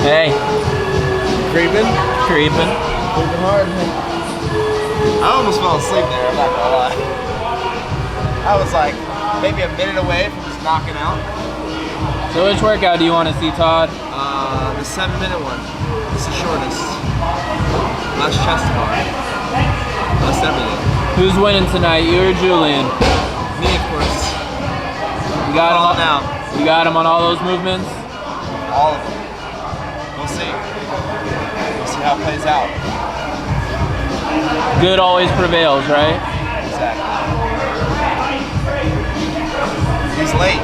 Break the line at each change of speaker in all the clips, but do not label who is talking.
Hey.
Creeping?
Creeping.
Creeping hard. I almost fell asleep there, I'm not gonna lie. I was like maybe a minute away from just knocking out.
So which workout do you want to see, Todd?
The 7-minute one. It's the shortest. Less chest bar. Less everything.
Who's winning tonight, you or Julian?
Me, of course.
You got him
on now.
You got him on all those movements?
All of them. We'll see. We'll see how it plays out.
Good always prevails, right?
Exactly. He's late.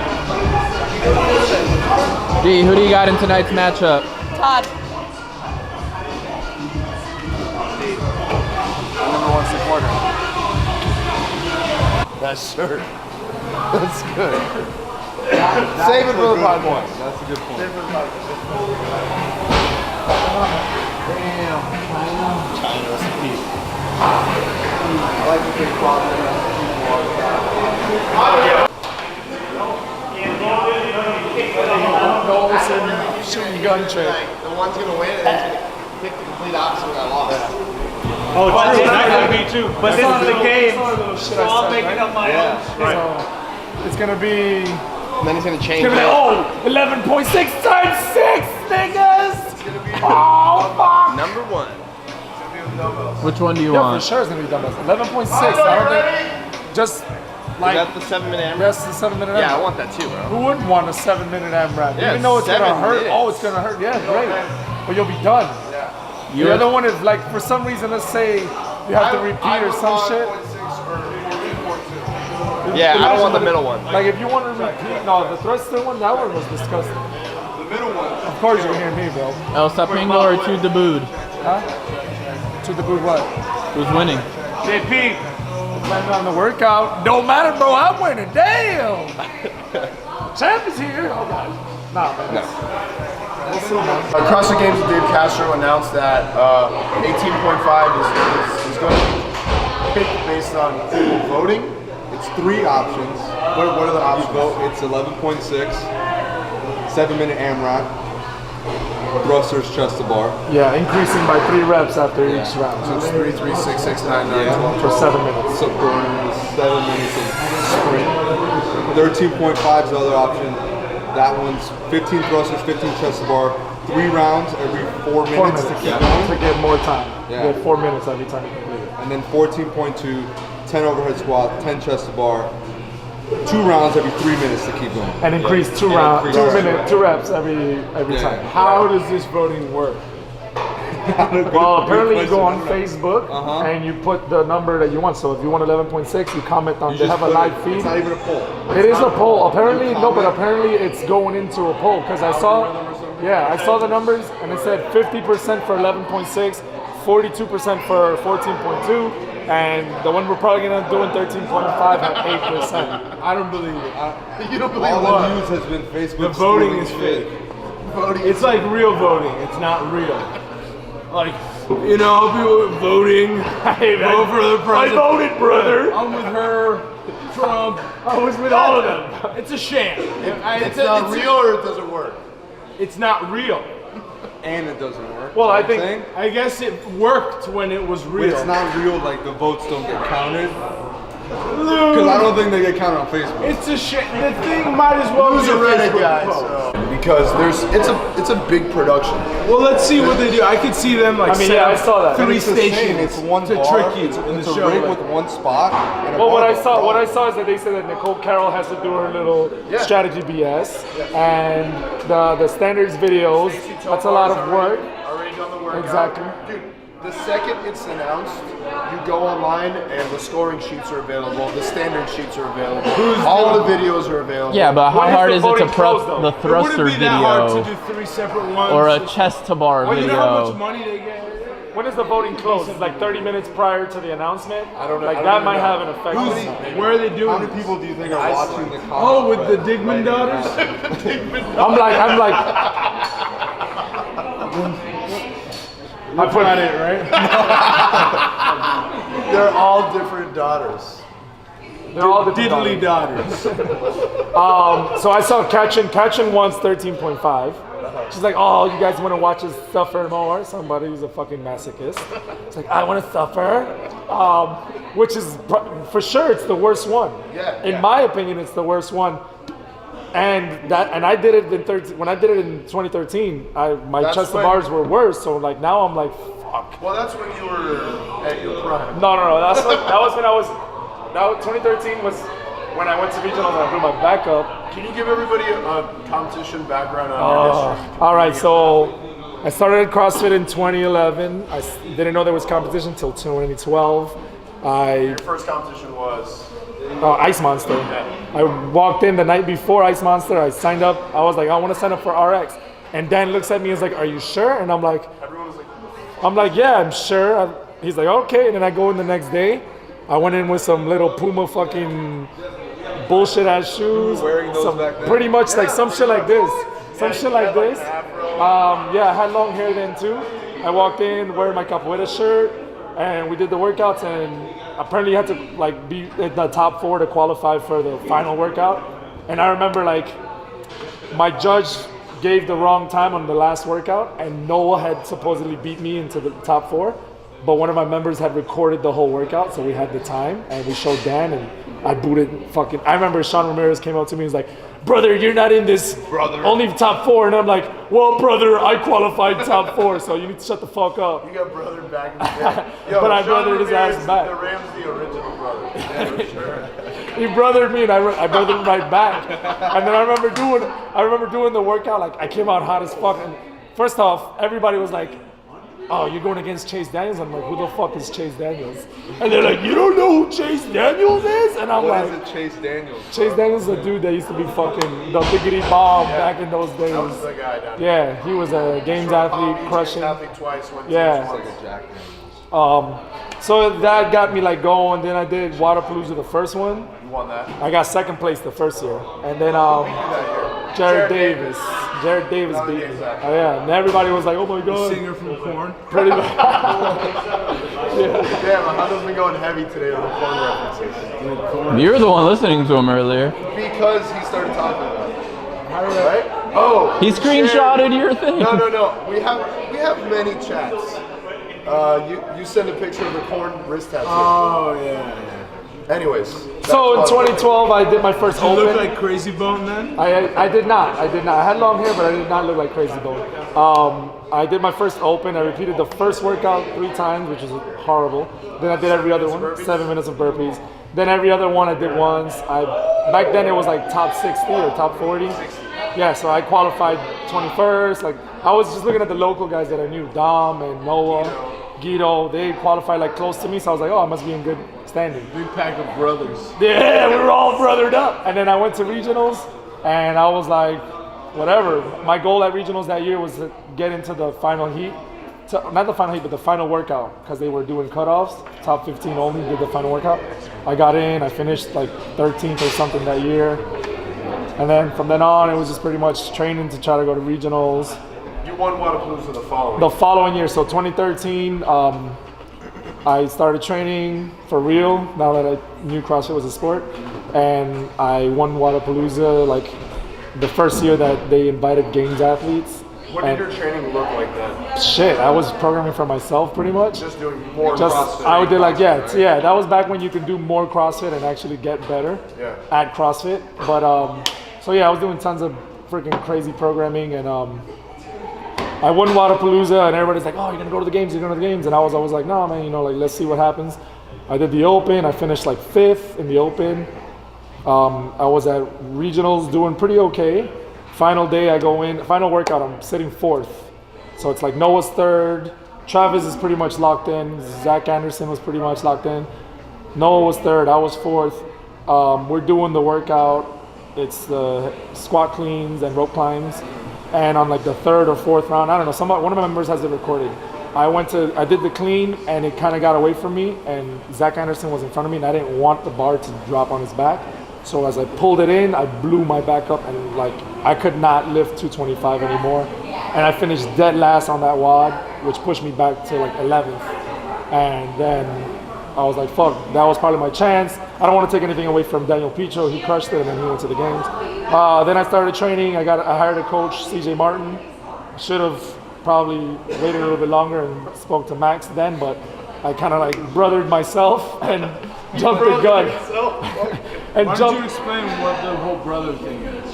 Gee, who do you got in tonight's matchup?
Todd.
#1 supporter. That's shirt. That's good. Save it for the podcast. That's a good point. Save it for the podcast. Damn. China recipe. I like the big quality shooting gun trick. The one's gonna win and then pick the complete opposite when I lost. Yeah.
Oh, true. That could be too. But this is the game.
So
I'm making up my own. Right.
So it's gonna be.
And then he's gonna change it.
Oh, 11.6 times 6, niggas! Oh, fuck!
#1.
Which one do you
Yeah,
want?
for sure it's gonna be dumbbells. 11.6. I don't think. Just like.
Is that the 7-minute AMRAP?
That's the 7-minute
Yeah, I
AMRAP.
want that too, bro.
Who wouldn't want a 7-minute AMRAP?
Yeah,
Even though it's gonna
7
hurt.
minutes.
Oh, it's gonna hurt. Yeah, great. But you'll be done.
You're
The other one is like, for some reason, let's say you have to repeat or some shit.
Yeah, I don't want the middle one.
Like if you want to repeat, no, the thruster one, that one was disgusting.
The middle one.
Of course you hear me, bro.
El Sapingo or To The Bood?
Huh? To the boot what?
Who's winning?
JP.
Depending on the workout. Don't matter, bro. I'm winning. Damn. Champ is here. Oh god. Nah, man.
No.
We'll see, man.
Across the games, Dave Castro announced that 18.5 is going to be picked based on people voting. It's 3 options. What are the options?
It's 11.6, 7-minute AMRAP, thrusters chest to bar.
Yeah, increasing by 3 reps after each round.
So it's 3, 3, 6, 6, 9, 9, 12,
For 7 minutes.
So burns, 7 minutes of sprint. 13.5 is the other option. That one's 15 thrusters, 15 chest to bar, 3 rounds every 4 minutes,
4 minutes
to keep going.
to get more time.
Yeah.
You get 4 minutes every time you complete it.
And then 14.2, 10 overhead squat, 10 chest to bar, 2 rounds every 3 minutes to keep going.
And increase 2
And
rounds,
increase
2 minutes, 2 reps every
Yeah.
time.
How does this voting work?
Well, apparently you go on Facebook
Uh-huh.
and you put the number that you want. So if you want 11.6, you comment on. They
just
have a
put
live
it.
feed.
It's not even a poll.
It is a poll. Apparently, no, but apparently it's going into a poll because I saw, yeah, I saw the numbers and it said 50% for 11.6, 42% for 14.2, and the one we're probably gonna do in 13.5 at 8%.
I don't believe it.
You don't believe
All
what?
the news has been Facebook.
The voting
stealing
is
shit.
fake.
Voting.
It's like real voting. It's not real. Like, you know, people voting.
Hey, man,
Vote for the
I
president.
voted, brother.
I'm with her. Trump.
I was with all of them.
It's a sham.
It's not real or it doesn't work?
It's not real.
And it doesn't work.
Well, I
You know what I'm
think-
saying?
I guess it worked when it was
When
real.
it's not real, like the votes don't get counted. Because I don't think they get counted on Facebook.
It's a shit. The thing might as well
Who's
be
a Reddit
Facebook
guy?
post.
So. Because it's a big production.
Well, let's see what they do. I could see them like
I mean,
set
yeah, I
up
saw that.
3
It's the same,
stations
It's one
to
bar.
trick you
It's,
in the
it's a
show.
rig
like-
with one spot. And a
Well, what I
barbell.
saw is that they said that Nicole Carroll has to do her little strategy BS, and the standards videos. That's a lot of work.
Already done the workout.
Exactly.
Dude, the second it's announced, you go online and the scoring sheets are available, the standard sheets are available, all the videos are available.
Yeah, but how
When is
hard
the
is it to
voting
prep
closed, though?
the
It wouldn't
thruster
be that hard to
video
do 3 separate ones.
or a chest to bar
Well, you know how much
video?
money they get?
When is the voting closed? It's like 30 minutes prior to the announcement.
I don't know.
Like
I don't
that
even
might
know.
have an effect. on
Who's,
that.
where are they doing
How many
this?
people do you think are watching the comment?
Oh, with the Digman daughters?
I'm like.
I put at it, right?
They're all different daughters.
They're all different
Diddly
daughters.
daughters.
So I saw Catchin wants 13.5. She's like, oh, you guys want to watch us suffer more? Somebody who's a fucking masochist. It's like, I want to suffer. Which is, for sure, it's the worst one.
Yeah,
In my opinion, it's the worst one. And I did it in 13. When I did it in 2013, my
That's
chest to
when-
bars were worse. So like now I'm like, fuck.
Well, that's when you were at your prime.
No. That was when I was. 2013 was when I went to regionals and I blew my back up.
Can you give everybody a competition background on your history?
All right, so I started CrossFit in 2011. I didn't know there was competition until 2012.
Your first competition was?
Ice Monster. I walked in the night before Ice Monster. I signed up. I was like, I want to sign up for RX. And Dan looks at me and is like, are you sure? And I'm like, yeah, I'm sure. He's like, okay. And then I go in the next day. I went in with some little Puma fucking bullshit ass shoes.
Wearing those back then?
Pretty much like some shit like this. Some shit like this. I had long hair then too. I walked in wearing my capoeira shirt and we did the workouts, and apparently you had to like be in the top 4 to qualify for the final workout. And I remember like my judge gave the wrong time on the last workout, and Noah had supposedly beat me into the top 4. But one of my members had recorded the whole workout, so we had the time, and we showed Dan, and I booted fucking. I remember Sean Ramirez came up to me and was like, brother, you're not in this, only top 4. And I'm like, well, brother, I qualified top 4, so you need to shut the fuck up.
You got brother back in the day. Yo,
But I
Sean
brothered his
Ramirez,
ass back.
The Rams, the original brother. Yeah, for sure.
He brothered me, and I brothered him right back. And then I remember doing the workout, like I came out hot as fuck. And first off, everybody was like, oh, you're going against Chase Daniels? I'm like, who the fuck is Chase Daniels? And they're like, you don't know who Chase Daniels is? And I'm
What
like,
is it, Chase Daniels?
Chase Daniels is a dude that used to be fucking the biggity bomb back in those days.
That was the guy down here.
Yeah, he was a games athlete, crushing.
Athlete twice, won
Yeah.
teams once.
Jack.
So that got me like going. Then I did Waterpalooza, the first one.
You won that.
I got second place the first year. And then
That year.
Jared Davis beat me. Oh yeah, and everybody was like, oh my god.
Singer from Korn.
Pretty much.
Damn, Alejandro's been going heavy today on the corn references.
You were the one listening to him earlier.
Because he started talking about it. Right? Oh!
He screenshotted your thing.
No. We have many chats. You send a picture of the corn wrist tattoo.
Oh, yeah.
Anyways.
So in 2012, I did my first
You
open.
look like Crazy Bone then?
I did not. I had long hair, but I did not look like Crazy Bone. I did my first open. I repeated the first workout 3 times, which was horrible. Then I did every other one, 7 minutes of burpees. Then every other one I did once. Back then it was like top 60 or top 40. Yeah, so I qualified 21st. Like I was just looking at the local guys that I knew, Dom and Noah, Guido. They qualified like close to me, so I was like, oh, I must be in good standing.
Big pack of brothers.
Yeah, we were all brothered up. And then I went to regionals, and I was like, whatever. My goal at regionals that year was to get into the final heat. Not the final heat, but the final workout, because they were doing cutoffs. Top 15 only did the final workout. I got in, I finished like 13th or something that year. And then from then on, it was just pretty much training to try to go to regionals.
You won Waterpalooza
The following year, so 2013, I started training for real now that I knew CrossFit was a sport. And I won Waterpalooza like the first year that they invited games athletes.
What did your training look like then?
Shit, I was programming for myself pretty much.
Just doing more CrossFit.
I would do like, yeah,
right?
yeah, that was back when you could do more CrossFit and actually get better at CrossFit. But, so yeah, I was doing tons of freaking crazy programming, and I won Waterpalooza, and everybody's like, oh, you're gonna go to the games, and I was always like, no, man, like, let's see what happens. I did the open, I finished like 5th in the open. I was at regionals doing pretty okay. Final day, I go in, final workout, I'm sitting 4th. So it's like Noah's 3rd, Travis is pretty much locked in, Zach Anderson was pretty much locked in. Noah was 3rd, I was 4th. We're doing the workout. It's the squat cleans and rope climbs. And on like the 3rd or 4th round, I don't know, one of my members has it recorded. I did the clean, and it kind of got away from me, and Zach Anderson was in front of me, and I didn't want the bar to drop on his back. So as I pulled it in, I blew my back up, and like I could not lift 225 anymore. And I finished dead last on that WOD, which pushed me back to like 11th. And then I was like, fuck, that was probably my chance. I don't want to take anything away from Daniel Picho. He crushed it, and then he went to the games. Then I started training. I hired a coach, CJ Martin. Should have probably waited a little bit longer and spoke to Max then, but I kind of like brothered myself and jumped the gun.
And why don't you explain what the whole brother thing is?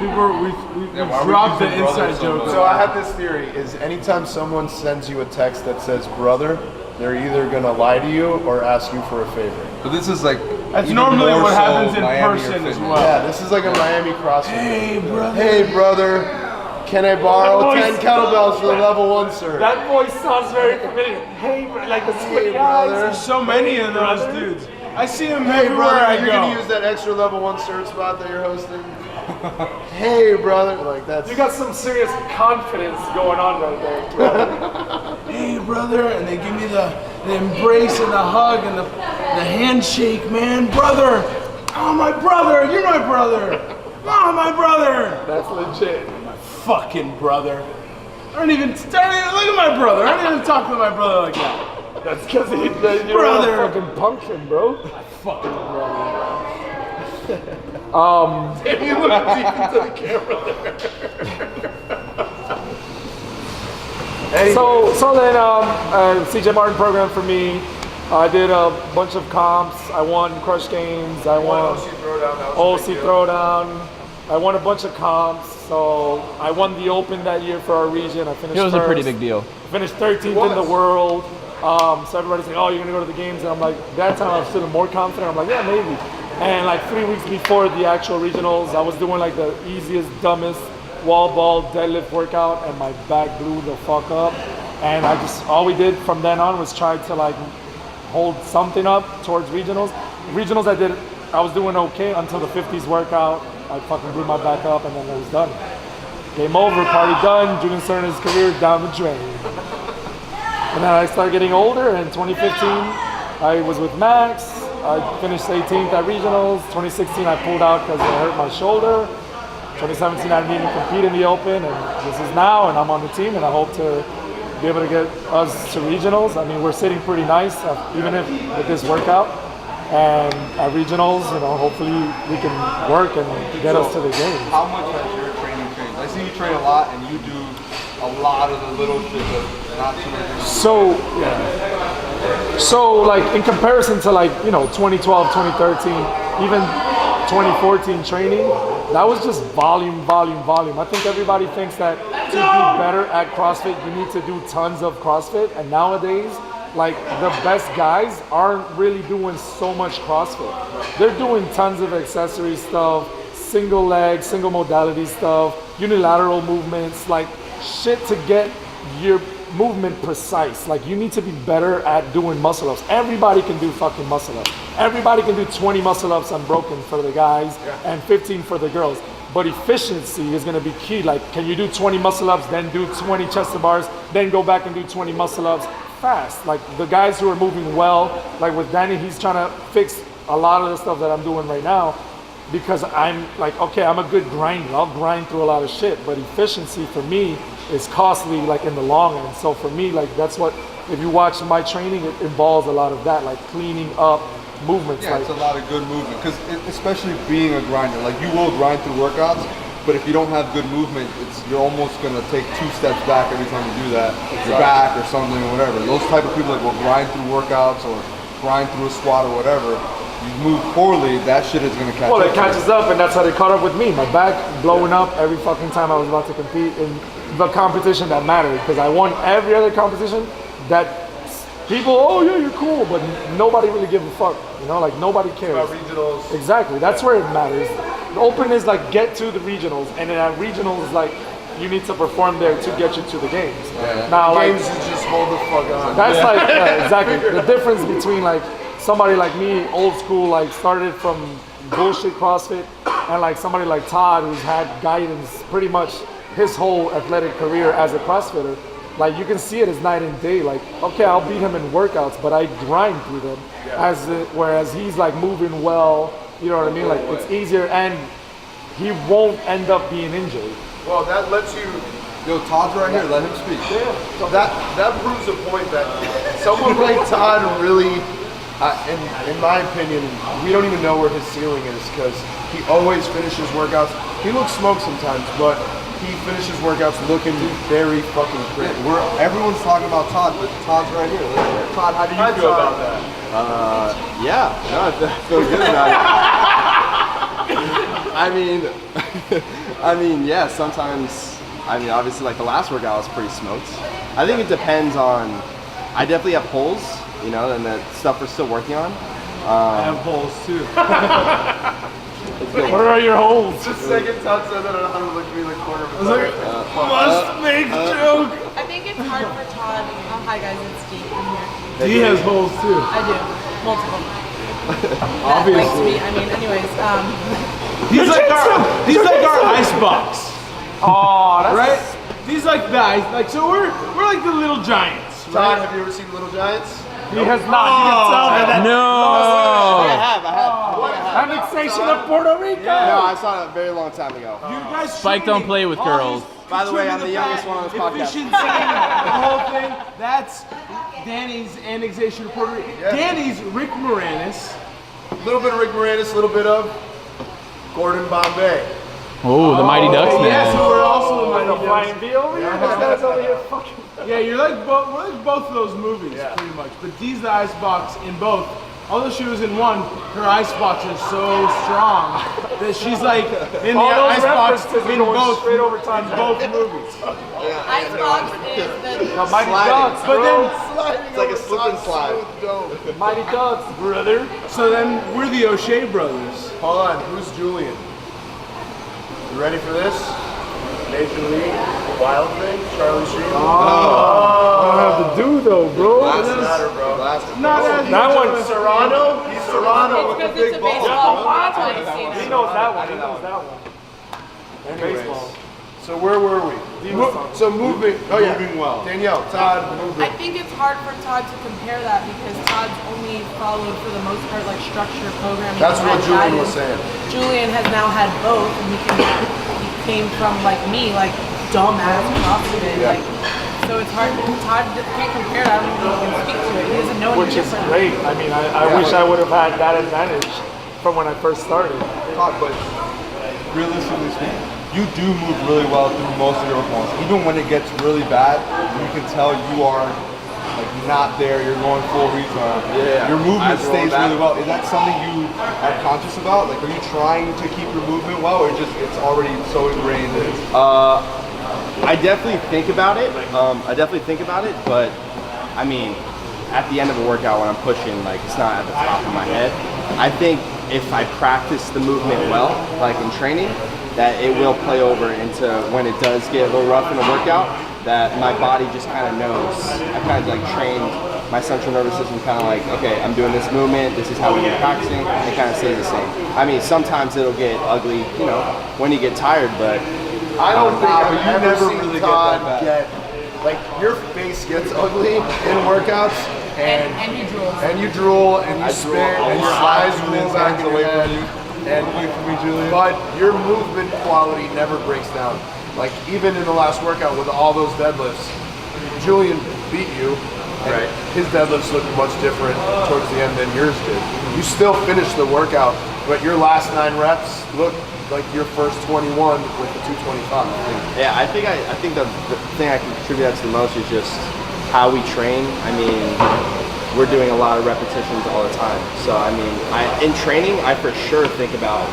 We dropped the inside joke.
So I have this theory: is anytime someone sends you a text that says "brother," they're either gonna lie to you or ask you for a favor.
But this is like
That's
even
normally
more
what
so
happens in
Miami or
person as
Fitness.
well.
Yeah, this is like a Miami CrossFit.
Hey, brother.
Hey, brother. Can I borrow 10 kettlebells for the level 1 sir?
That voice sounds very familiar. Hey, like the squinty
brother.
eyes.
There's so many of those dudes. I see them
Hey,
everywhere
brother,
I
you're
go.
gonna use that extra level 1 cert spot that you're hosting? Hey, brother. Like, that's...
You got some serious confidence going on right there.
Hey, brother, and they give me the embrace and the hug and the handshake, man. Brother, oh, my brother, you're my brother. Oh, my brother.
That's legit.
Fucking brother. I don't even look at my brother. I don't even talk to my brother like that.
That's because you're
Brother.
a fucking pumpkin, bro.
Fucking brother.
If you look deep into the camera there. So then CJ Martin program for me. I did a bunch of comps. I won Crush Games. I won OC Throwdown. I won a bunch of comps. So I won the Open that year for our region. I finished
It was
first.
a pretty big deal.
Finished 13th in the world. So everybody's like, oh, you're gonna go to the games, and I'm like, that time I was feeling more confident. I'm like, yeah, maybe. And like 3 weeks before the actual regionals, I was doing like the easiest, dumbest wall ball deadlift workout, and my back blew the fuck up. And all we did from then on was try to like hold something up towards regionals. Regionals I was doing okay until the 50s workout. I fucking blew my back up, and then it was done. Game over, party done. Julian Serna's career down the drain. And then I started getting older. In 2015, I was with Max. I finished 18th at regionals. 2016, I pulled out because I hurt my shoulder. 2017, I didn't even compete in the Open, and this is now, and I'm on the team, and I hope to be able to get us to regionals. I mean, we're sitting pretty nice, even if with this workout. And at regionals, hopefully we can work and get us to the games.
How much has your training changed? I see you train a lot and you do a lot of the little shit, but not too many.
So like in comparison to 2012, 2013, even 2014 training, that was just volume. I think everybody thinks that to be better at CrossFit, you need to do tons of CrossFit, and nowadays, like the best guys aren't really doing so much CrossFit. They're doing tons of accessory stuff, single leg, single modality stuff, unilateral movements, like shit to get your movement precise. Like you need to be better at doing muscle ups. Everybody can do fucking muscle ups. Everybody can do 20 muscle ups unbroken for the guys and 15 for the girls. But efficiency is gonna be key. Like, can you do 20 muscle ups, then do 20 chest to bars, then go back and do 20 muscle ups fast? Like the guys who are moving well, like with Danny, he's trying to fix a lot of the stuff that I'm doing right now because I'm like, okay, I'm a good grinder. I'll grind through a lot of shit, but efficiency for me is costly, like in the long end. So for me, like that's what, if you watch my training, it involves a lot of that, like cleaning up movements.
Yeah, it's a lot of good movement, because especially being a grinder, like you will grind through workouts, but if you don't have good movement, you're almost gonna take 2 steps back every time you do that. Your back or something or whatever. Those type of people that will grind through workouts or grind through a squat or whatever, you move poorly, that shit is gonna catch up.
Well, it catches up, and that's how they caught up with me. My back blowing up every fucking time I was about to compete in the competition that mattered, because I won every other competition that people, oh yeah, you're cool, but nobody really gives a fuck. Like nobody cares.
About regionals.
Exactly, that's where it matters. The Open is like get to the regionals, and then at regionals, like you need to perform there to get you to the games.
Yeah.
Now,
Games
like,
is just hold the fuck on.
that's like exactly the difference between like somebody like me, old school, like started from bullshit CrossFit, and like somebody like Todd, who's had guidance pretty much his whole athletic career as a CrossFitter. Like you can see it as night and day. Like, okay, I'll beat him in workouts, but I grind through them. Whereas he's like moving well, you know what I mean? Like it's easier, and he won't end up being injured.
Well, that lets you...
Yo, Todd's right here, let him speak.
That proves a point that someone like Todd really
In my opinion, we don't even know where his ceiling is because he always finishes workouts. He looks smoked sometimes, but he finishes workouts looking very fucking crisp.
Everyone's talking about Todd, but Todd's right here. Todd, how do you feel about that?
Yeah, no, I feel good about it. I mean, yeah, sometimes, obviously, like the last workout was pretty smoked. I think it depends on, I definitely have holes, you know, and the stuff we're still working on.
I have holes too.
Where are your holes?
The second Todd said that, I don't know how to look at me like quarter of a second.
Must make joke.
I think it's hard for Todd. Oh, hi guys, it's Dee. I'm here.
He has holes too.
I do. Multiple.
Obviously.
That likes me. I mean, anyways,
He's like our icebox.
Oh, that's
Right? He's like the ice, like, so we're like the little giants.
Todd, have you ever seen Little Giants?
He has not. You can tell me that.
No.
I have.
Annexation of Puerto Rico.
No, I saw it a very long time ago.
You guys
Spike don't play with girls.
By the way, I'm the youngest one on this podcast.
Efficiency, the whole thing. That's Danny's annexation of Puerto Rico.
Yeah.
Danny's Rick Moranis.
A little bit of Rick Moranis, a little bit of Gordon Bombay.
Oh, the Mighty Ducks
Yes,
man.
we're also the
With
Mighty
the
Ducks.
flying V over here. This guy's over here fucking.
Yeah, you're like both. We're like both of those movies, pretty much. But Dee's the icebox in both. Although she was in one, her icebox is so strong that she's like in the
All those
icebox
references
in
going
both
straight over time.
both movies.
Icebox is the
Mighty Ducks,
But
bro.
It's like a slip and slide.
Mighty Ducks, brother.
So then we're the O'Shea brothers.
Hold on, who's Julian? You ready for this? Major League, Wild Thing, Charlie Sheen.
I don't have to do though, bro.
Doesn't matter, bro.
Not as
That
much
one.
of a-
Serrano? He's Serrano with the
because it's
big
a
ball.
baseball. That's why you see
He
that.
knows that one. He knows that one. And baseball.
So where were we? So moving. Oh yeah.
Moving well.
Danielle, Todd,
I
moving.
think it's hard for Todd to compare that because Todd's only followed for the most part like structured programming.
That's
and
what Julian
guidance.
was saying.
Julian has now had both, and he came from like me, like dumbass CrossFit.
Yeah.
Like, so it's hard. Todd can't compare. I don't even know if he can speak to it. He doesn't know any
Which is
different.
great. I mean, I wish I would have had that advantage from when I first started.
Todd, but realistically speaking, you do move really well through most of your opponents. Even when it gets really bad, you can tell you are like not there. You're going full retard.
Yeah.
Your movement
Eyes rolling
stays
back.
really well. Is that something you are conscious about? Like, are you trying to keep your movement well, or just it's already so ingrained in?
I definitely think about it. But I mean, at the end of a workout when I'm pushing, like it's not at the top of my head. I think if I practice the movement well, like in training, that it will play over into when it does get a little rough in a workout, that my body just kind of knows. I kind of like trained my central nervous system kind of like, okay, I'm doing this movement, this is how we've been practicing, it kind of stays the same. I mean, sometimes it'll get ugly, you know, when you get tired, but
I don't think I've
you
ever
never
seen
really get
Todd
that
get like your face gets ugly in workouts
And he drools.
and you drool and you spit and your eyes roll back away from you. And
Wait for me, Julian.
but your movement quality never breaks down. Like even in the last workout with all those deadlifts, Julian beat you. And
Right.
his deadlifts looked much different towards the end than yours did. You still finished the workout, but your last 9 reps looked like your first 21 with the 225.
yeah, I think the thing I can contribute that to the most is just how we train. I mean, we're doing a lot of repetitions all the time. So I mean, in training, I for sure think about.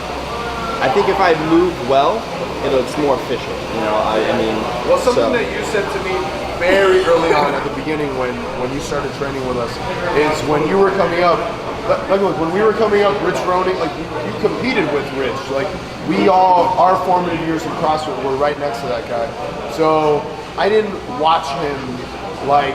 I think if I move well, it's more efficient. You know, I mean.
Well, something
so-
that you said to me very early on at the beginning when you started training with us is when you were coming up. Like look, when we were coming up, Rich Roning, like you competed with Rich. Like we all, our formative years in CrossFit were right next to that guy. So I didn't watch him like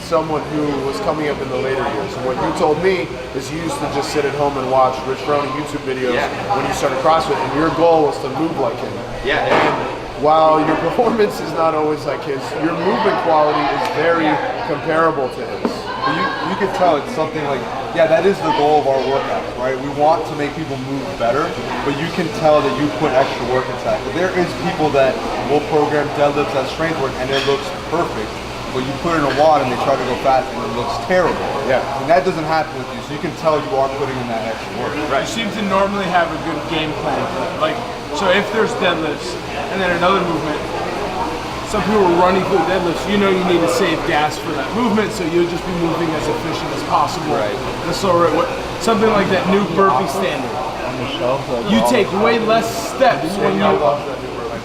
someone who was coming up in the later years. And what you told me is you used to just sit at home and watch Rich Roning YouTube videos when you started CrossFit, and your goal was to move like him.
Yeah.
And while your performance is not always like his, your movement quality is very comparable to his.
But you can tell it's something like, yeah, that is the goal of our workouts, right? We want to make people move better, but you can tell that you put extra work into that. There is people that will program deadlifts as strength work and it looks perfect, but you put in a wad and they try to go fast and it looks terrible.
Yeah.
And that doesn't happen with you, so you can tell you are putting in that extra work.
You seem to normally have a good game plan for it. Like, so if there's deadlifts and then another movement, some people are running through the deadlifts, you know you need to save gas for that movement, so you'll just be moving as efficient as possible.
Right.
The slow rate. Something like that new burpee standard. You take way less steps when you.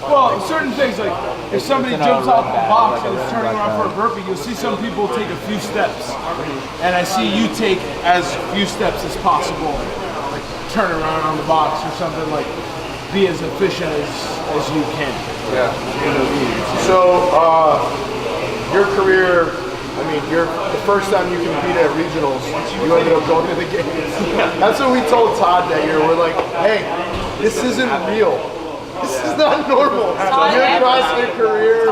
Well, certain things like if somebody jumps off the box and is turning around for a burpee, you'll see some people take a few steps, and I see you take as few steps as possible, like turn around on the box or something, like be as efficient as you can.
Yeah. So, your career, I mean, the first time you competed at regionals, you ended up going to the games. That's what we told Todd that year. We're like, hey, this isn't real. This is not normal. Your CrossFit career.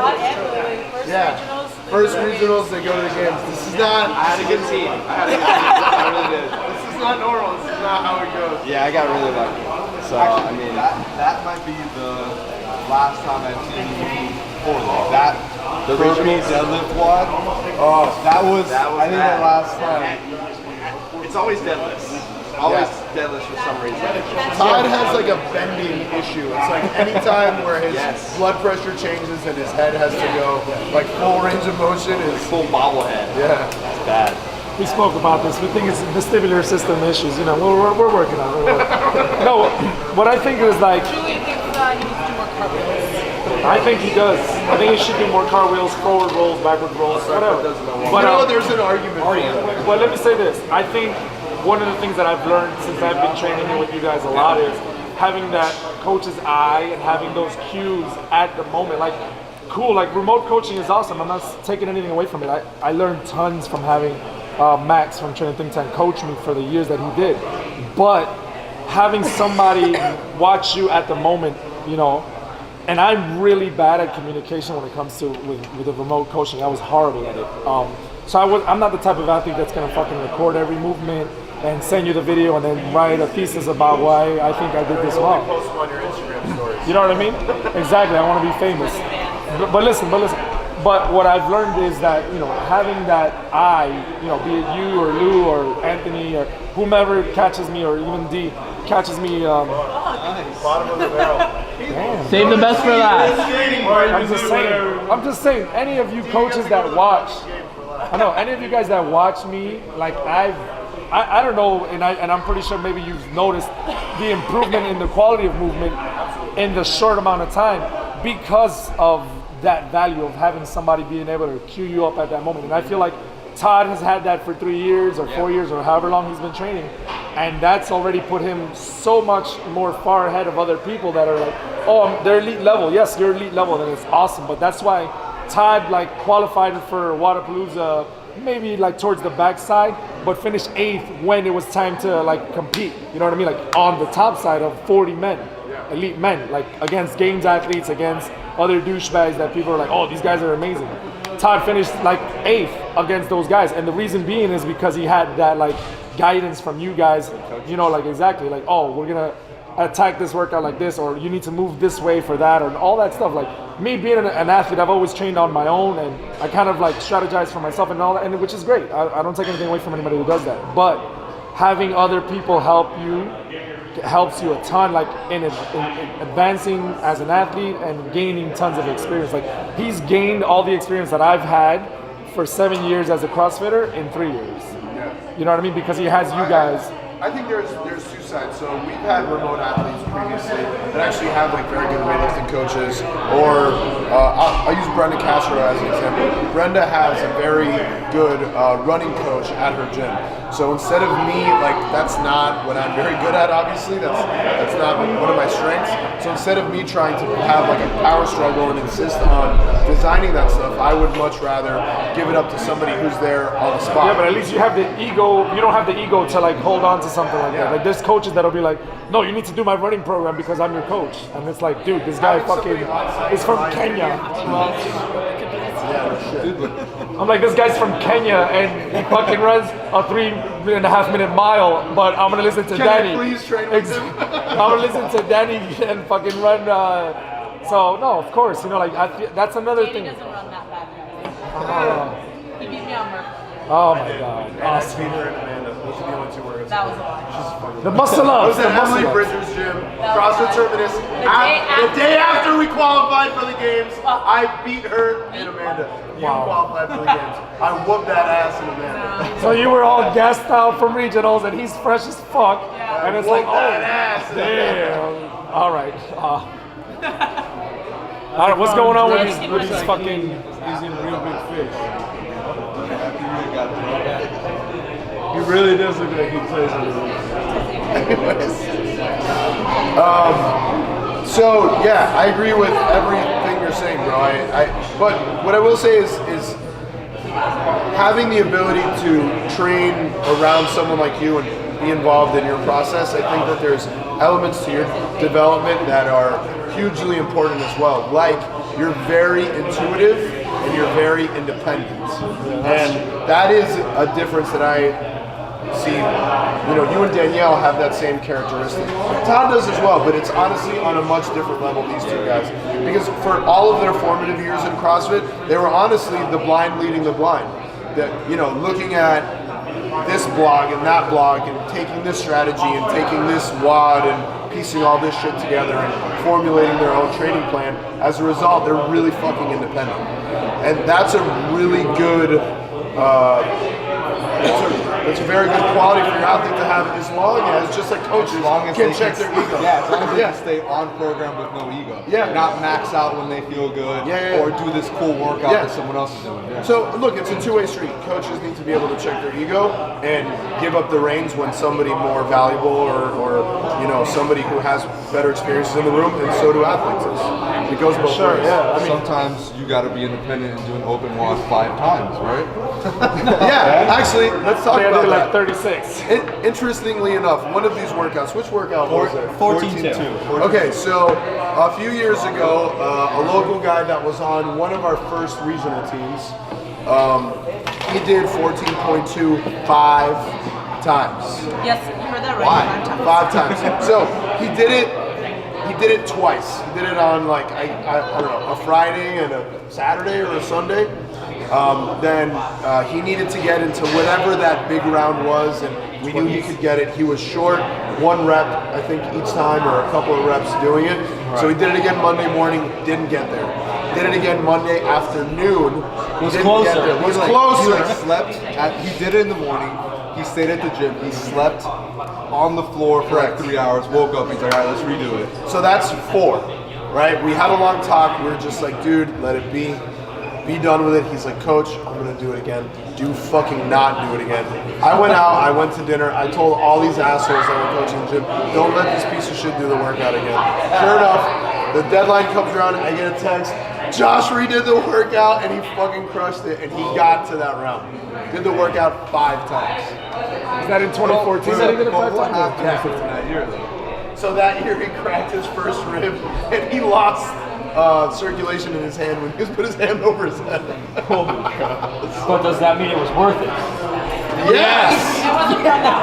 First regionals, they go to the games. This is not.
I had a good team. I really did.
This is not normal. This is not how it goes.
Yeah, I got really lucky. So, I mean,
that might be the last time I've seen you poorly. That
The
burpee
regionals?
deadlift wad. Oh, that was I think
bad.
the last time.
it's always deadlifts. Always deadlifts for some reason.
Todd has like a bending issue. It's like anytime where his
Yes.
blood pressure changes and his head has to go like full range of motion is
Full bobblehead.
yeah.
It's bad.
We spoke about this. We think it's vestibular system issues. You know, we're working on it. No, what I think is like,
Julian thinks he needs to do more cartwheels.
I think he does. I think he should do more cartwheels, forward rolls, backward rolls, whatever. But,
You know, there's an argument for that.
well, let me say this. I think one of the things that I've learned since I've been training here with you guys a lot is having that coach's eye and having those cues at the moment. Like, cool, like remote coaching is awesome. I'm not taking anything away from it. I learned tons from having Max from Training Think Tank coach me for the years that he did. But having somebody watch you at the moment, you know, and I'm really bad at communication when it comes to with the remote coaching. I was horrible at it. So I'm not the type of athlete that's gonna fucking record every movement and send you the video and then write a thesis about why I think I did this wrong.
Post them on your Instagram stories.
You know what I mean? Exactly. I want to be famous. But listen. But what I've learned is that, you know, having that eye, you know, be it you or Lou or Anthony or whomever catches me or even D catches me.
Bottom of the barrel.
Damn.
Save the best for last.
I'm just saying, any of you coaches that watch, I know, any of you guys that watch me, like I don't know, and I'm pretty sure maybe you've noticed the improvement in the quality of movement in the short amount of time because of that value of having somebody being able to cue you up at that moment. And I feel like Todd has had that for 3 years or 4 years or however long he's been training, and that's already put him so much more far ahead of other people that are like, oh, they're elite level. Yes, you're elite level, and it's awesome. But that's why Todd like qualified for Wadapalooza maybe like towards the backside, but finished 8th when it was time to like compete. You know what I mean? Like on the top side of 40 men, elite men, like against games athletes, against other douchebags that people are like, oh, these guys are amazing. Todd finished like 8th against those guys, and the reason being is because he had that like guidance from you guys, you know, like exactly like, oh, we're gonna attack this workout like this, or you need to move this way for that, or all that stuff. Like me being an athlete, I've always trained on my own, and I kind of like strategize for myself and all that, and which is great. I don't take anything away from anybody who does that, but having other people help you helps you a ton, like in advancing as an athlete and gaining tons of experience. Like he's gained all the experience that I've had for 7 years as a CrossFitter in 3 years. You know what I mean? Because he has you guys.
I think there's two sides. So we've had remote athletes previously that actually have like very good weightlifting coaches, or I'll use Brenda Castro as an example. Brenda has a very good running coach at her gym. So instead of me, like that's not what I'm very good at. Obviously, that's not one of my strengths. So instead of me trying to have like a power struggle and insist on designing that stuff, I would much rather give it up to somebody who's there on the spot.
Yeah, but at least you have the ego. You don't have the ego to like hold on to something like that. Like there's coaches that'll be like, no, you need to do my running program because I'm your coach. And it's like, dude, this guy fucking is from Kenya. I'm like, this guy's from Kenya and he fucking runs a 3.5 minute mile, but I'm gonna listen to Danny.
Please train with him?
I'm gonna listen to Danny and fucking run. So no, of course, you know, like that's another
Danny
thing.
doesn't run that bad, guys.
Oh my God.
And I beat her and Amanda. Those are the only 2 workouts.
That was a lot.
The muscle
I
ups.
was at Emily Bridger's gym, CrossFit Terminus. The day after we qualified for the games, I beat her and Amanda. You qualified for the games. I whooped that ass and Amanda.
So you were all gassed out from regionals, and he's fresh as fuck. And it's like,
Whooped that ass.
damn. All right. All right. What's going on with these fucking?
He's in real big fish. He really does look like he plays in the league.
So yeah, I agree with everything you're saying, bro. But what I will say is having the ability to train around someone like you and be involved in your process. I think that there's elements to your development that are hugely important as well. Like you're very intuitive and you're very independent, and that is a difference that I see. You know, you and Danielle have that same characteristic. Todd does as well, but it's honestly on a much different level, these 2 guys. Because for all of their formative years in CrossFit, they were honestly the blind leading the blind. That, you know, looking at this blog and that blog and taking this strategy and taking this WOD and piecing all this shit together and formulating their own training plan. As a result, they're really fucking independent. And that's a really good it's a very good quality for your athlete to have, as long as, just like coaches, can check their ego.
Yeah, as long as they can stay on program with no ego.
Yeah.
Not max out when they feel good. Or do this cool workout that someone else is doing. Yeah.
So look, it's a 2-way street. Coaches need to be able to check their ego and give up the reins when somebody more valuable or you know, somebody who has better experiences in the room, and so do athletes. It goes both ways.
Yeah. I mean, sometimes you got to be independent and do an open WOD 5 times, right?
Yeah, actually, let's talk about
Like
that.
36.
Interestingly enough, one of these workouts, which workout was it?
14-2.
Okay, so a few years ago, a local guy that was on one of our first regional teams, he did 14.2 5 times.
Yes, you heard that right.
5 times. So he did it twice. He did it on like I don't know, a Friday and a Saturday or a Sunday. Then he needed to get into whatever that big round was, and we knew he could get it. He was short 1 rep, I think, each time, or a couple of reps doing it. Right. So he did it again Monday morning, didn't get there. Did it again Monday afternoon.
Was closer.
Was closer.
He slept. He did it in the morning. He stayed at the gym. He slept on the floor for like 3 hours. Woke up. He's like, all right, let's redo it.
So that's 4, right? We had a long talk. We were just like, dude, let it be. Be done with it. He's like, coach, I'm gonna do it again. Do fucking not do it again. I went out, I went to dinner, I told all these assholes that were coaching the gym, don't let this piece of shit do the workout again. Sure enough, the deadline comes around and I get a text, Josh redid the workout and he fucking crushed it, and he got to that round. Did the workout 5 times.
Is that in 2014 that he did it 5
What
times?
happened in that year, though?
So that year he cracked his first rib and he lost circulation in his hand when he put his hand over his head.
But does that mean it was worth it?
Yes!
It wasn't from that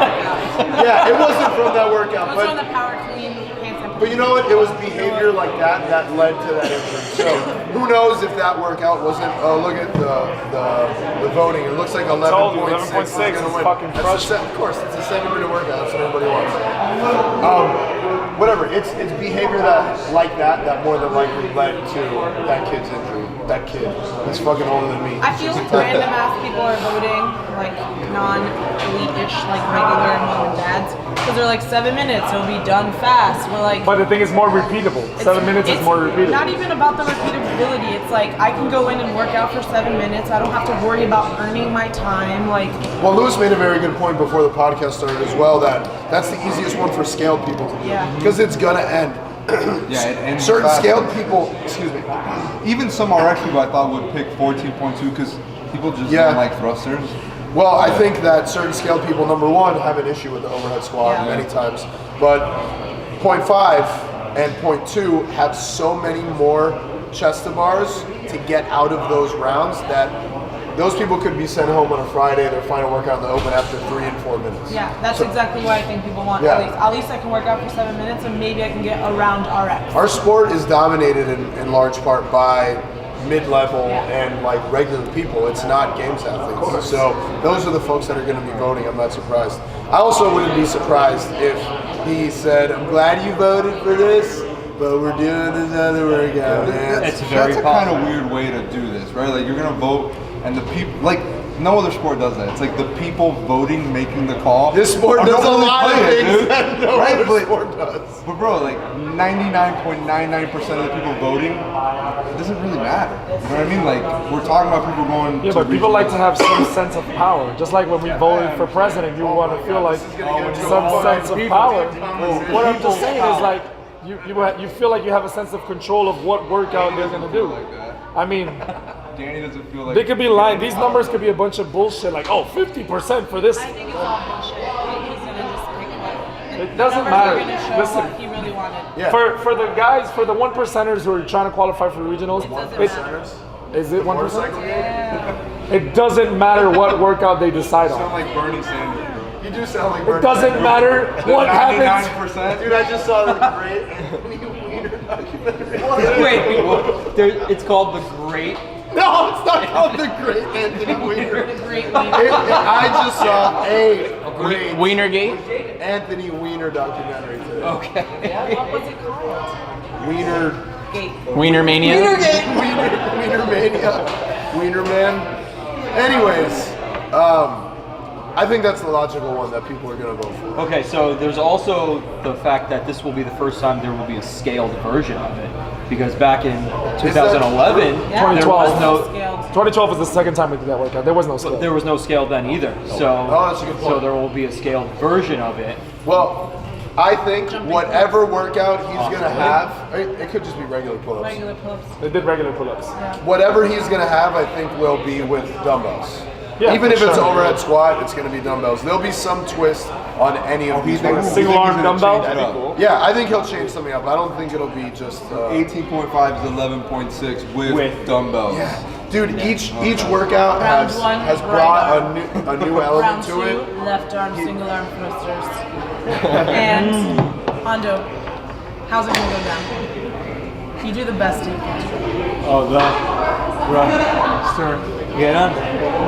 workout.
Yeah, it wasn't from that workout.
It was from the power clean handstand.
But you know what? It was behavior like that that led to that injury. So who knows if that workout wasn't? Look at the voting. It looks like 11.6 is gonna win.
Fucking crushed.
Of course, it's a 7-minute workout. That's what everybody wants. Whatever. It's behavior that more than likely led to that kid's injury. That kid is fucking older than me.
I feel like random ass people are voting like non-elite-ish, like regular mom and dads, because they're like 7 minutes, it'll be done fast. We're like,
But the thing is more repeatable. 7 minutes is more repeatable.
Not even about the repeatability. It's like I can go in and work out for 7 minutes. I don't have to worry about earning my time. Like,
well, Lewis made a very good point before the podcast started as well. That's the easiest one for scaled people to do.
Yeah.
Because it's gonna end.
Yeah, and
Certain scaled people, excuse me.
Even some RX people I thought would pick 14.2 because people just don't like thrusters.
Well, I think that certain scaled people, number one, have an issue with the overhead squat many times. But 0.5 and 0.2 have so many more chest to bars to get out of those rounds that those people could be sent home on a Friday, their final workout in the open after 3 and 4 minutes.
yeah, that's exactly what I think people want.
Yeah.
At least I can work out for 7 minutes and maybe I can get around RX.
Our sport is dominated in large part by mid-level and like regular people. It's not games athletes. So those are the folks that are going to be voting. I'm not surprised. I also wouldn't be surprised if he said, "I'm glad you voted for this, but we're doing this other workout."
It's very
That's a kind of weird way to do this, right? Like you're gonna vote, and the people, like no other sport does that. It's like the people voting making the call.
This sport
Oh,
does a
don't really
lot of
play it,
things
dude.
that no
Right,
other
but-
sport does.
But bro, like 99.99% of the people voting, it doesn't really matter. You know what I mean? Like we're talking about people going.
Yeah,
to
but people like to
regionals.
have some sense of power. Just like when we voted for president, you want to feel like some sense of power. What I'm just saying is like you feel like you have a sense of control of what workout they're gonna do. I mean,
Danny doesn't feel like
they could be lying. These numbers could be a bunch of bullshit. Like, oh, 50% for this.
I think it's all bullshit. I think he's gonna just pick what.
It doesn't
the numbers
matter.
Are gonna show
Listen.
what he really wanted.
Yeah.
For the guys, for the 1%ers who are trying to qualify for regionals,
doesn't
it's,
matter.
is it 1%?
Yeah.
It doesn't matter what workout they decide
sound
on.
like Bernie Sanders, bro.
You do sound like
It
Bernie
doesn't
Sanders.
matter what happens.
99%.
Dude, I just saw the great Anthony Weiner documentary.
Wait, it's called The Great.
No, it's not called the great Anthony
The
Weiner.
great
I just saw a great
Wienergate?
Anthony Weiner documentary today.
Okay.
What was it called?
Weiner.
Gate.
Wienermania?
Wiener Mania. Wiener Man. Anyways, I think that's the logical one that people are going to vote for.
Okay, so there's also the fact that this will be the first time there will be a scaled version of it. Because back in 2011,
Yeah.
there was
2012.
no
Scaled.
2012 was the second time we did that workout. There was no scale.
there was no scale then either. So
Oh, that's a good point.
so there will be a scaled version of it.
Well, I think whatever workout he's going to have, it could just be regular pull-ups.
Regular pull-ups.
They did regular pull-ups.
Whatever he's going to have, I think will be with dumbbells.
Yeah,
Even
for
if it's
sure.
overhead squat, it's going to be dumbbells. There'll be some twist on any of these workouts.
Single arm dumbbell?
Yeah, I think he'll change something up. I don't think it'll be just.
18.5 is 11.6 with dumbbells.
Yeah, dude. Each workout
Round
has
one,
has
right
brought
arm.
a new element
Round
to
two,
it.
left arm, single arm thrusters. And Hondo, how's it gonna go down? You do the best you can.
Oh, the Stir.
Get on.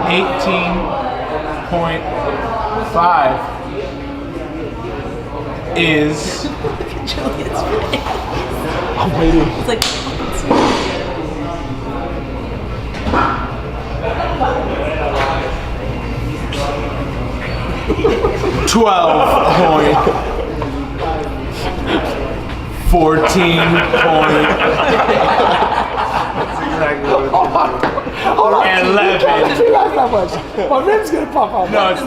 18.5 is
I'm waiting.
It's like,
11.
You laugh that much. My rib's gonna pop out.
No, it's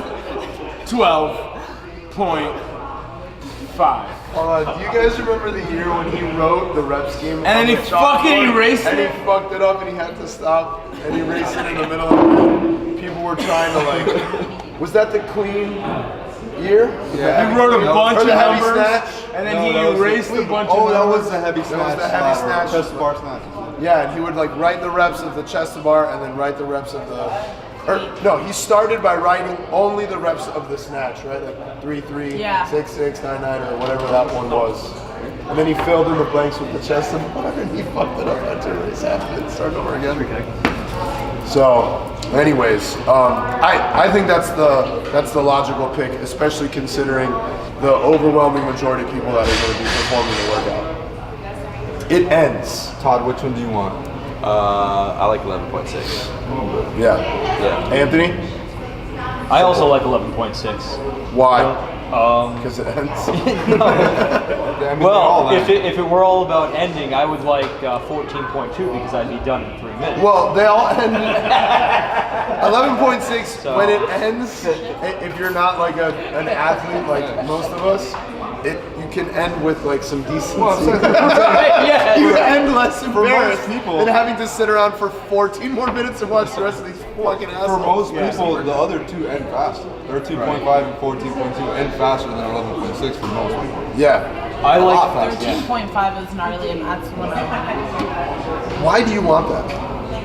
12.5.
Hold on, do you guys remember the year when he wrote the rep scheme?
And then
on
he
the chalkboard,
fucking erased
and
it?
he fucked it up and he had to stop and he erased it in the middle of it. People were trying to like, was that the clean year?
Yeah.
He wrote a bunch
Or
of
the heavy
numbers,
snatch?
and then
No,
he
that was
erased
the-
a bunch
Oh,
of
that
numbers.
was the heavy
That was
snatch.
the heavy snatch.
Chest bar snatch.
Yeah, and he would like write the reps of the chest to bar and then write the reps of the. Or no, he started by writing only the reps of the snatch, right? Like 3-3,
Yeah.
6-6, 9-9, or whatever that one was. And then he filled in the blanks with the chest and bar, and he fucked it up. Had to erase half of it and start over again. So, anyways, I think that's the logical pick, especially considering the overwhelming majority of people that are going to be performing the workout. It ends.
Todd, which one do you want?
I like 11.6.
Yeah.
Yeah.
Anthony,
I also like 11.6.
why? Because it ends.
I mean, they're all
Well,
that.
if it were all about ending, I would like 14.2 because I'd be done in 3 minutes.
Well, they all end. 11.6 when it ends. If you're not like an athlete like most of us, you can end with like some decency.
Yeah.
You end less embarrassed
people-
than having to sit around for 14 more minutes and watch the rest of these fucking
For
assholes.
most people, the other two end faster. 13.5 and 14.2 end faster than 11.6 for most people.
Yeah.
I
A lot
like
faster.
13.5 is gnarly, and that's one of them.
Why do you want that?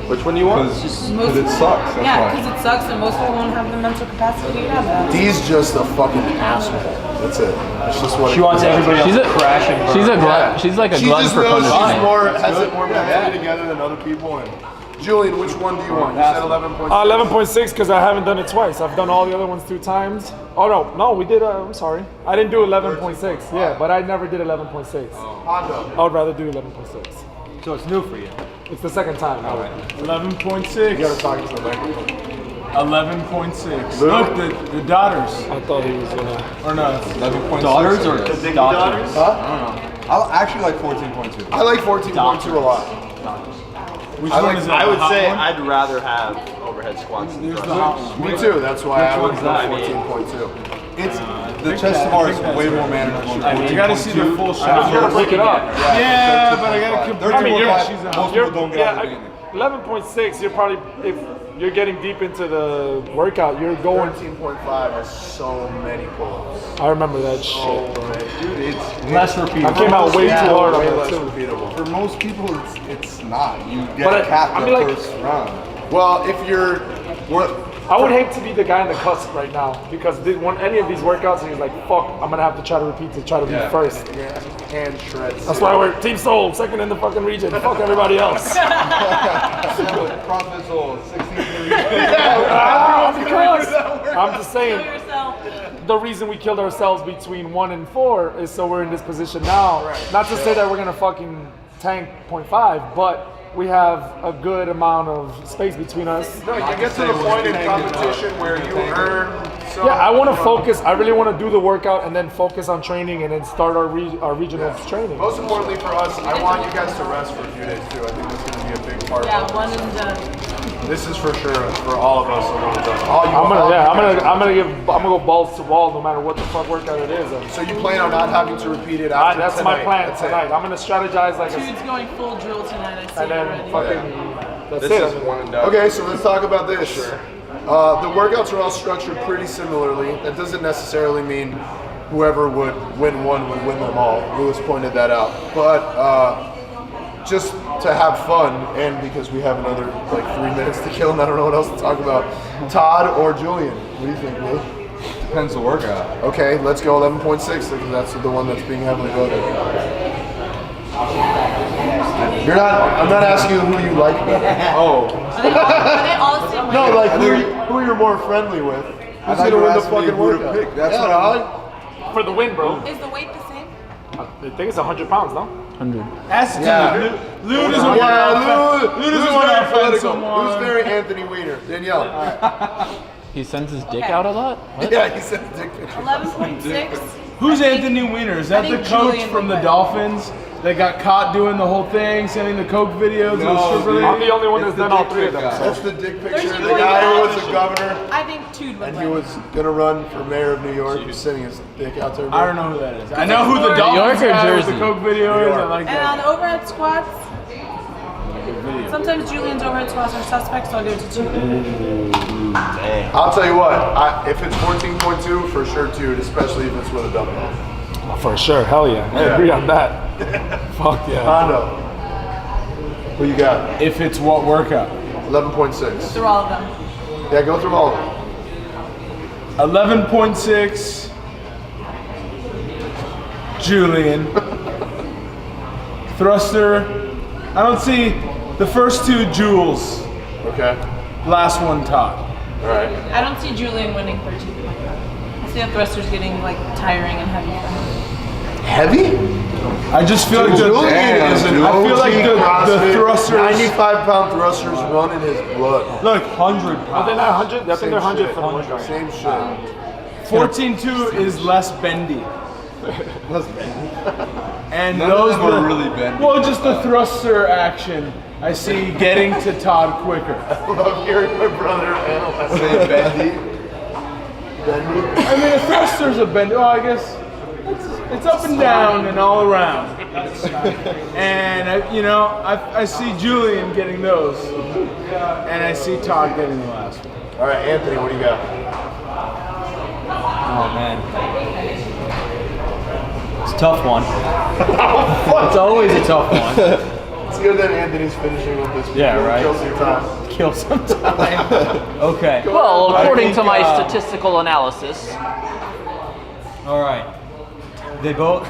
Which one do you want? Because it sucks. That's
Yeah,
why.
because it sucks and most people won't have the mental capacity to have that.
D's just a fucking asshole. That's it. That's just what
She wants everybody else
She's
to
a-
crash and burn.
She's a glutton. She's like a
She
glutton
just
for
knows
punishment.
she's more, has it more mentally together than other people. And Julian, which one do you want? You said 11.6.
11.6 because I haven't done it twice. I've done all the other ones 2 times. Oh no, we did. I'm sorry, I didn't do 11.6. Yeah, but I never did 11.6.
Honda.
I would rather do 11.6.
So it's new for you.
It's the second time.
11.6.
You gotta talk to the microphone.
11.6. Look, the daughters.
I thought he was gonna.
Or no.
11.6.
Daughters or daughters?
I actually like 14.2.
I like 14.2 a lot.
Which
I
one
like-
is it?
I would
the hot
say
one?
I'd rather have overhead squats than
There's the
thrusters.
hot one.
Me too. That's why I would
one's
go
that?
14.2.
It's the chest bar is way more manageable.
I mean, you gotta see the full
You
shot.
gotta break it up.
Yeah, but I gotta compare.
I mean, you're-
She's a hot
Most
You're,
people don't get
yeah,
out of the beginning.
11.6. You're probably if you're getting deep into the workout. You're going.
13.5 has so many pull-ups.
I remember that shit.
Dude, it's
Less repeatable.
I came out way too hard on
way
that
less
too.
repeatable.
for most people it's not. You get
But
capped
I
the
mean, like-
first round.
Well, if you're,
I would hate to be the guy in the cusp right now because any of these workouts, he's like, "Fuck, I'm gonna have to try to repeat to try to be first."
your hand shreds.
That's why we're Team Soul, second in the fucking region. Fuck everybody else.
CrossFit Soul, 16
Because I'm just saying,
Know yourself.
the reason we killed ourselves between 1 and 4 is so we're in this position now. Not to say that we're gonna fucking tank 0.5, but we have a good amount of space between us.
No, you get to the point in competition where you earn. So,
Yeah, I want to focus. I really want to do the workout and then focus on training and then start our regional training.
Most importantly for us, I want you guys to rest for a few days too. I think that's going to be a big part.
Yeah,
of
one and done.
This is for sure for all of us. A one and done.
I'm gonna go balls to wall no matter what the fuck workout it is. And
So you plan on not having to repeat it after
that's
tonight?
my plan
That's it.
tonight. I'm gonna strategize like
Dude's going full drill tonight. I see
and then
already.
fucking. That's
This
it.
is one and done.
Okay, so let's talk about this. The workouts are all structured pretty similarly. That doesn't necessarily mean whoever would win one would win them all. Lewis pointed that out. But just to have fun, and because we have another like 3 minutes to kill and I don't know what else to talk about, Todd or Julian? What do you think, Lou?
Depends the workout.
Okay, let's go 11.6 because that's the one that's being heavily voted. I'm not asking you who you like better.
Oh,
Are they all the same
No,
weight?
like who you're more friendly with. Who's
thought
gonna
you were
win the
asking me
fucking
who to
workout?
pick. That's
yeah,
what
Todd.
For the win, bro.
Is the weight the same?
I think it's 100 pounds, no?
100.
Ask
Yeah.
Lou doesn't want
Lou
doesn't
Lou's
want to
very
offend
political.
someone.
Lou's very Anthony Weiner. Danielle.
He sends his dick
Okay.
out a lot? What?
Yeah, he said dick picture.
11.6.
Who's Anthony Weiner? Is that
I
the
think
coach
Julian
from the
would win.
Dolphins that got caught doing the whole thing, sending the Coke videos to the
No,
stripper
dude.
I'm
lady?
the only one that's
It's the
done all
dick
3 of
pic
them.
guy.
So.
That's the dick picture. The
13.5.
guy who was the governor
I think Tude would
and he
win.
was gonna run for mayor of New York. He's sending his dick out there.
I don't know who that is. I know who the
New
Dolphins
York or
guy with the
Jersey?
Coke video is. I like
And
that.
on overhead squats, sometimes Julian's overhead squats are suspect, so I'll give it to Tude.
I'll tell you what. If it's 14.2, for sure, Tude, especially if it's with a dumbbell.
For sure, hell yeah. I agree on that. Fuck yeah.
Hondo. Who you got?
If it's what workout?
11.6.
Through all of them.
Yeah, go through all of them.
11.6. Julian. Thruster. I don't see the first 2 Jules.
Okay.
Last one Todd.
All right.
I don't see Julian winning 13.5. I see the thrusters getting like tiring and heavy for him.
Heavy?
I just feel like the
Julian is an
I feel like the
CrossFit,
thrusters.
95-pound thrusters run in his blood.
Look, 100
Are they
pounds.
not 100? I think they're 100
shit.
for the workout.
Same shit.
14.2 is less bendy. And
None of
those
them are really bendy.
Well, just the thruster action. I see getting to Todd quicker.
I love hearing my brother analyze.
Say bendy.
Bendy.
I mean, a thruster's a bend. Oh, I guess it's up and down and all around. And I see Julian getting those, and I see Todd getting the last one.
All right, Anthony, what do you got?
Oh man. It's a tough one. It's always a tough one.
good that Anthony's finishing with this.
Yeah, right.
Kill some time.
Kill some time. Okay.
Well,
I
according
think,
to my statistical analysis.
All right. They both.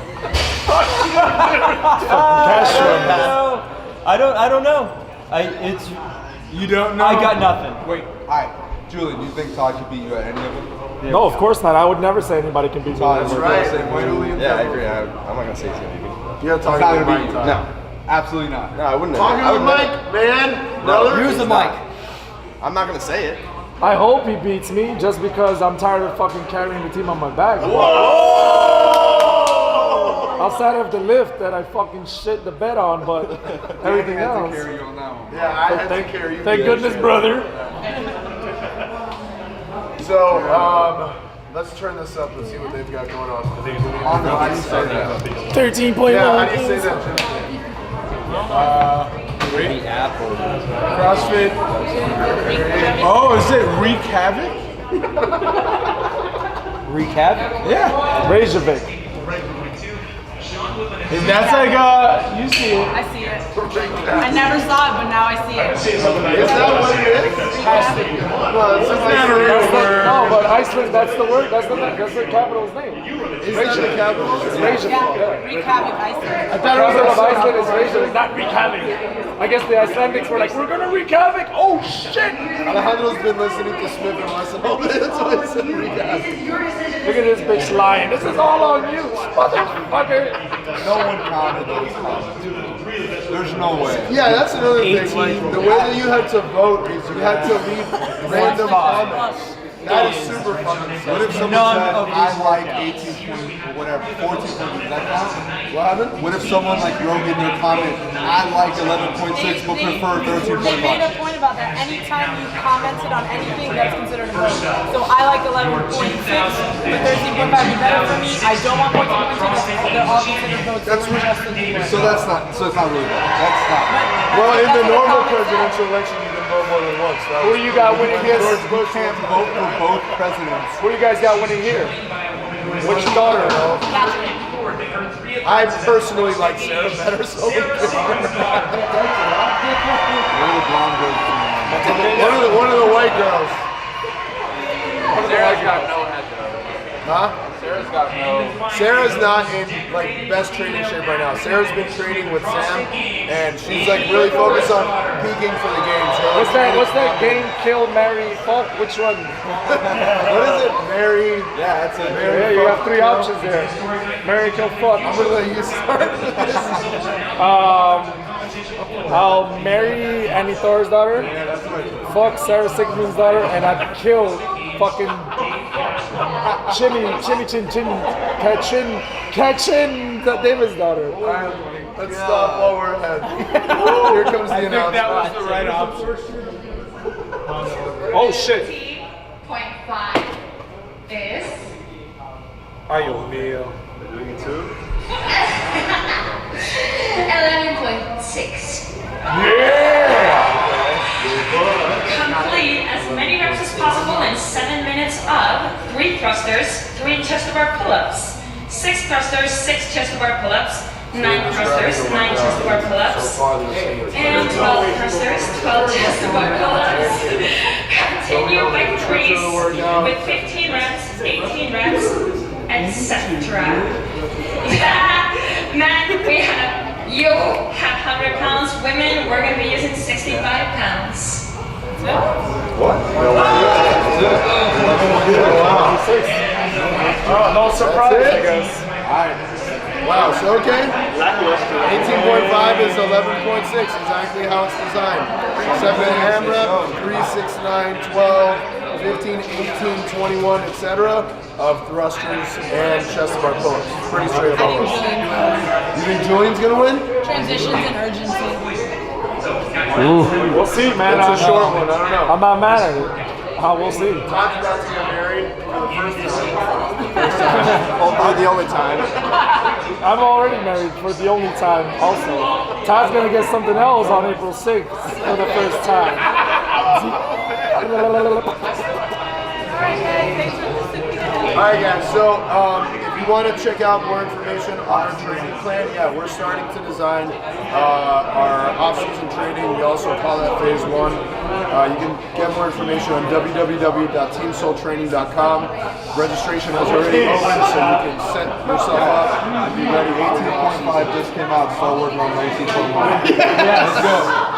I don't know.
You don't know?
I got nothing.
Wait, alright. Julian, do you think Todd could beat you at any of them?
No, of course not. I would never say anybody can beat me.
Todd,
That's
we're
right.
the same way, Julian?
Yeah, I agree. I'm not gonna say he's gonna beat me.
You gotta talk
He's not
to the
gonna
mic.
beat you.
No,
Absolutely not.
no, I wouldn't.
Talking
I
to the
would
mic, man. Brother.
Use the mic.
I'm not gonna say it.
I hope he beats me just because I'm tired of fucking carrying the team on my back. Outside of the lift that I fucking shit the bed on, but everything
I had to
else.
carry you on that one.
Yeah, I had to carry you.
Thank goodness, brother.
So, let's turn this up and see what they've got going on. How do you say that?
13.1.
Yeah, how do you say that, Jim?
The apple.
CrossFit. Oh, is it Wreak Havoc?
Recap.
Yeah.
Reykjavik.
That's like, you see it.
I see it. I never saw it, but now I see it.
Is that what it is? No, it's just
Not a real word.
No, but Iceland, that's the word, that's the capital's name.
Is that the capital?
It's Reykjavik.
Yeah, wreak havoc Iceland.
The capital of Iceland is Reykjavik, not wreak havoc. I guess the Icelandics were like, we're gonna wreak havoc. Oh shit!
Alejandro's been listening to Smith and Wesson all day. That's why I said recap.
Look at this bitch lying. This is all on you, motherfucker.
No one counted those comments. There's no way.
Yeah, that's another thing. Like, the way that you had to vote is you had to leave random comments. That is super fun.
What if someone said, I like 18 point or whatever, 14 point, does that count?
What happened?
What if someone like wrote in their comment, I like 11.6 but prefer
They made a
13.5?
point about that. Anytime you commented on anything, that's considered a vote. So I like 11.6, but 13.5 would be better for me. I don't want 14.6. They're all considered votes.
That's
so we're just in the
So that's not, so it's not really bad. That's not.
Well, in the
That's what
normal
the comment
presidential election, you can vote more than once. That
Who
was-
you got winning here?
George Bush
You can't vote for both presidents.
Who you guys got winning here? Which daughter?
I personally like Sarah better, so
You're the blonde girl.
one of the white girls.
Sarah's got no head though.
Huh?
Sarah's got no.
Sarah's not in like best training shape right now. Sarah's been training with Sam, and she's like really focused on peaking for the games.
What's that game? Kill, marry, fuck? Which one?
What is it? Mary.
Yeah, that's it.
Yeah, you have three options there. Marry, kill, fuck.
I'm gonna let you start.
I'll marry Annie Thor's daughter, fuck Sarah Sigmund's daughter, and I'd kill fucking Catchin David's daughter.
Let's stop while we're ahead. Here comes the announcement.
That was the right option.
Oh shit.
0.5 is
Ay, Dios mío.
11.6.
Complete as many reps as possible in 7 minutes of 3 thrusters, 3 chest to bar pull-ups, 6 thrusters, 6 chest to bar pull-ups, 9 thrusters, 9 chest to bar pull-ups, and 12 thrusters, 12 chest to bar pull-ups. Continue by threes with 15 reps, 18 reps, etc. Men, we have you have 100 pounds. Women, we're going to be using 65 pounds.
Oh, no surprise, I guess.
Wow, so okay. 18.5 is 11.6, exactly how it's designed. 7 AMRAP, 3, 6, 9, 12, 15, 18, 21, etc. of thrusters and chest to bar pull-ups. Pretty straightforward. You think Julian's gonna win?
Transitions and urgency.
We'll see, man.
That's a short one, I don't know.
I'm not mad at it. We'll see.
Todd's about to get married for the first time.
Hopefully the only time.
I'm already married for the only time also. Todd's gonna get something else on April 6th for the first time.
Alright guys, so if if you want to check out more information on our training plan, yeah, we're starting to design our off-season training. We also call that phase 1. You can get more information on www.teamsoultraining.com. Registration has already opened, so you can set yourself up and be ready.
18.5 just came out, so we're on 19.1.
Yeah, let's go.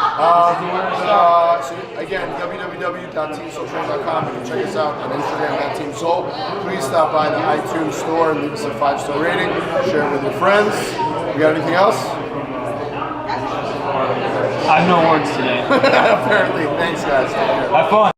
So again, www.teamsoultraining.com. You can check us out on Instagram @TeamSoul. Please stop by the iTunes store and leave us a 5-star rating. Share it with your friends. You got anything else?
I have no words today.
Apparently. Thanks, guys. Take care.
Have fun.